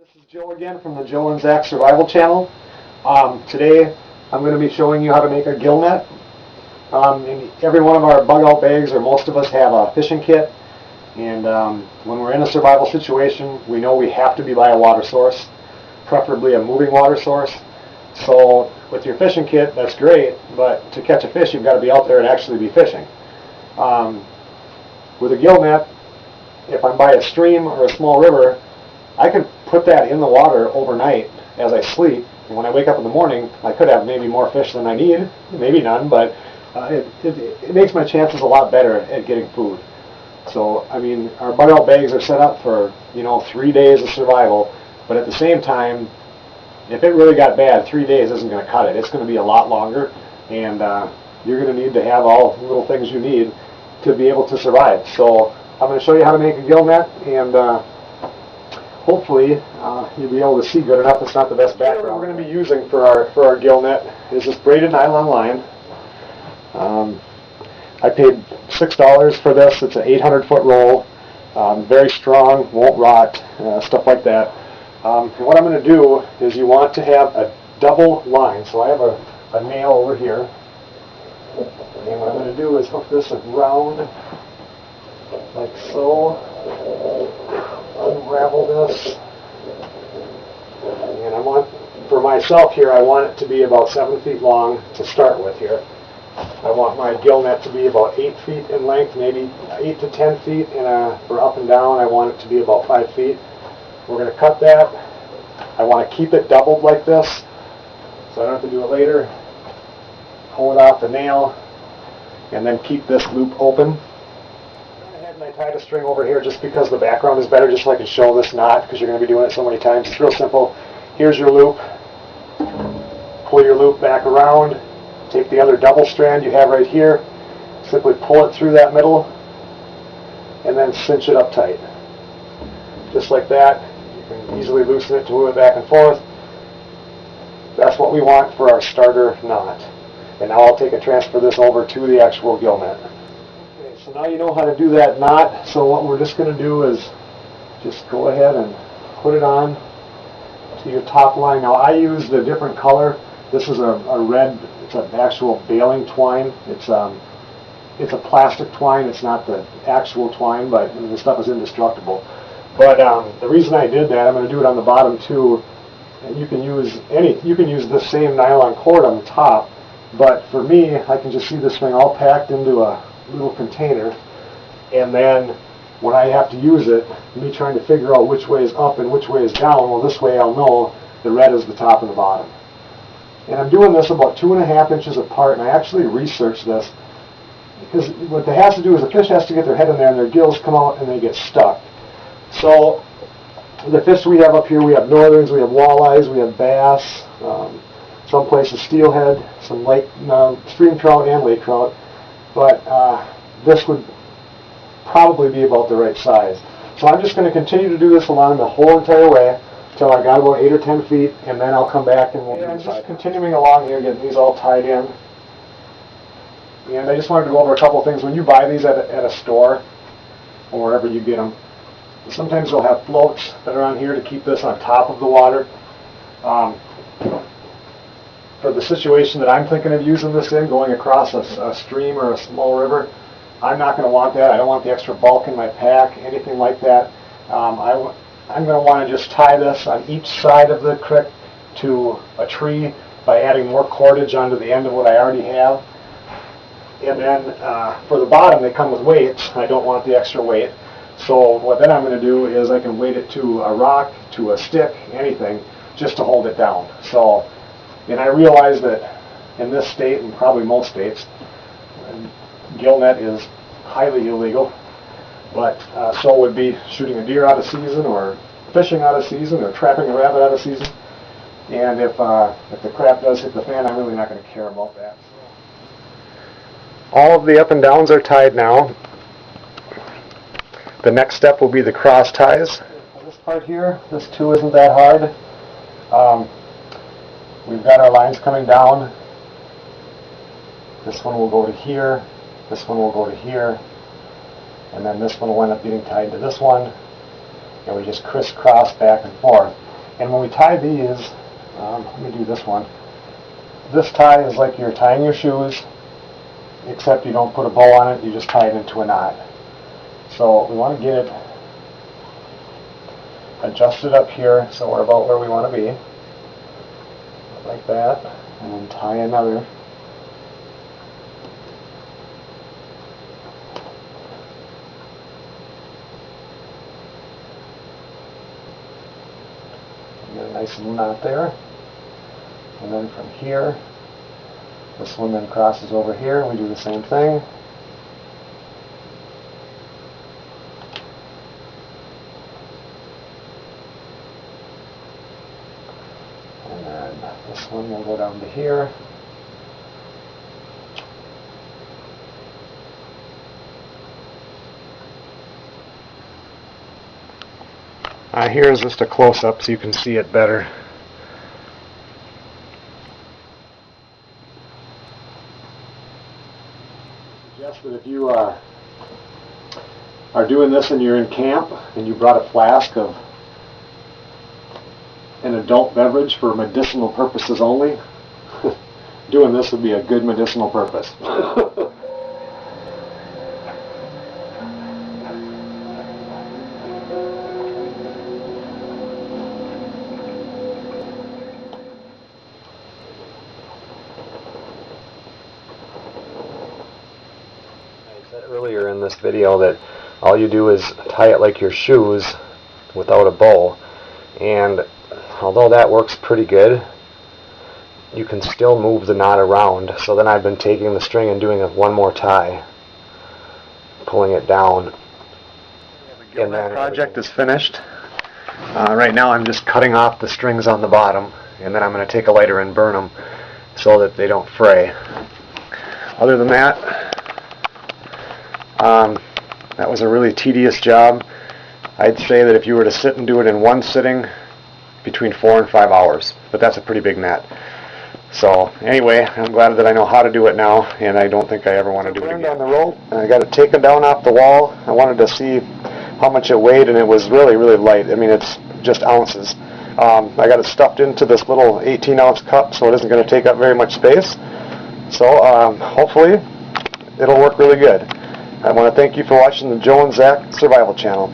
This is Gill again from the Gill and Zach Survival Channel. Today I'm going to be showing you how to make a gill net. In every one of our bug out bags, or most of us, have a fishing kit. And when we're in a survival situation, we know we have to be by a water source, preferably a moving water source. So with your fishing kit, that's great, but to catch a fish, you've got to be out there and actually be fishing. With a gill net, if I'm by a stream or a small river, I can put that in the water overnight as I sleep, and when I wake up in the morning, I could have maybe more fish than I need, maybe none, but it makes my chances a lot better at getting food. So, I mean, our bug out bags are set up for, 3 days of survival, but at the same time, if it really got bad, 3 days isn't going to cut it. It's going to be a lot longer, and you're going to need to have all the little things you need to be able to survive. So I'm going to show you how to make a gill net, and hopefully you'll be able to see good enough. It's not the best background. What we're going to be using for our gill net is this braided nylon line. I paid $6 for this. It's an 800-foot roll, very strong, won't rot, stuff like that. And what I'm going to do is you want to have a double line. So I have a nail over here, and what I'm going to do is hook this around like so. Unravel this, and for myself here, I want it to be about 7 feet long to start with here. I want my gill net to be about 8 feet in length, maybe 8 to 10 feet, and for up and down, I want it to be about 5 feet. We're going to cut that. I want to keep it doubled like this, so I don't have to do it later. Pull it off the nail, and then keep this loop open. And I tied a string over here just because the background is better, just so I can show this knot, because you're going to be doing it so many times. It's real simple. Here's your loop. Pull your loop back around. Take the other double strand you have right here. Simply pull it through that middle, and then cinch it up tight. Just like that. You can easily loosen it to move it back and forth. That's what we want for our starter knot. And now I'll take and transfer this over to the actual gill net. So now you know how to do that knot, so what we're just going to do is just go ahead and put it on to your top line. Now I used a different color. This is a red, it's an actual baling twine. It's a plastic twine, it's not the actual twine, but the stuff is indestructible. But the reason I did that, I'm going to do it on the bottom too, and you can use the same nylon cord on the top, but for me, I can just see this thing all packed into a little container, and then when I have to use it, me trying to figure out which way is up and which way is down, well, this way I'll know the red is the top and the bottom. And I'm doing this about 2.5 inches apart, and I actually researched this, because what they have to do is the fish has to get their head in there and their gills come out and they get stuck. So the fish we have up here, we have northerns, we have walleyes, we have bass, some places steelhead, some lake, stream trout and lake trout. But this would probably be about the right size. So I'm just going to continue to do this along the whole entire way until I got about 8 or 10 feet, and then I'll come back and we'll do I'm just continuing along here, getting these all tied in. And I just wanted to go over a couple things. When you buy these at a store, or wherever you get them, sometimes they'll have floats that are on here to keep this on top of the water. For the situation that I'm thinking of using this in, going across a stream or a small river, I'm not going to want that. I don't want the extra bulk in my pack, anything like that. I'm going to want to just tie this on each side of the crick to a tree by adding more cordage onto the end of what I already have. And then for the bottom, they come with weights. I don't want the extra weight. So what then I'm going to do is I can weight it to a rock, to a stick, anything, just to hold it down. So. And I realize that in this state, and probably most states, gill net is highly illegal, but so would be shooting a deer out of season, or fishing out of season, or trapping a rabbit out of season. And if the crap does hit the fan, I'm really not going to care about that. All of the up and downs are tied now. The next step will be the cross ties. This part here, this too isn't that hard. We've got our lines coming down. This one will go to here, this one will go to here, and then this one will end up getting tied to this one, and we just crisscross back and forth. And when we tie these, let me do this one. This tie is like you're tying your shoes, except you don't put a bow on it, you just tie it into a knot. So we want to get it adjusted up here so we're about where we want to be. Like that. And then tie another. Get a nice little knot there. And then from here, this one then crosses over here. We do the same thing. And then this one will go down to here. Here's just a close-up so you can see it better. Suggest that if you are doing this and you're in camp and you brought a flask of an adult beverage for medicinal purposes only, doing this would be a good medicinal purpose. I said earlier in this video that all you do is tie it like your shoes without a bow, and although that works pretty good, you can still move the knot around. So then I've been taking the string and doing one more tie, pulling it down. And that project is finished. Right now I'm just cutting off the strings on the bottom, and then I'm going to take a lighter and burn them so that they don't fray. Other than that, that was a really tedious job. I'd say that if you were to sit and do it in one sitting, between 4 and 5 hours, but that's a pretty big net. So anyway, I'm glad that I know how to do it now, and I don't think I ever want to do it again. On the rope, I got it taken down off the wall. I wanted to see how much it weighed, and it was really, really light. I mean, it's just ounces. I got it stuffed into this little 18-ounce cup, so it isn't going to take up very much space. So hopefully it'll work really good. I want to thank you for watching the Joe and Zach Survival Channel.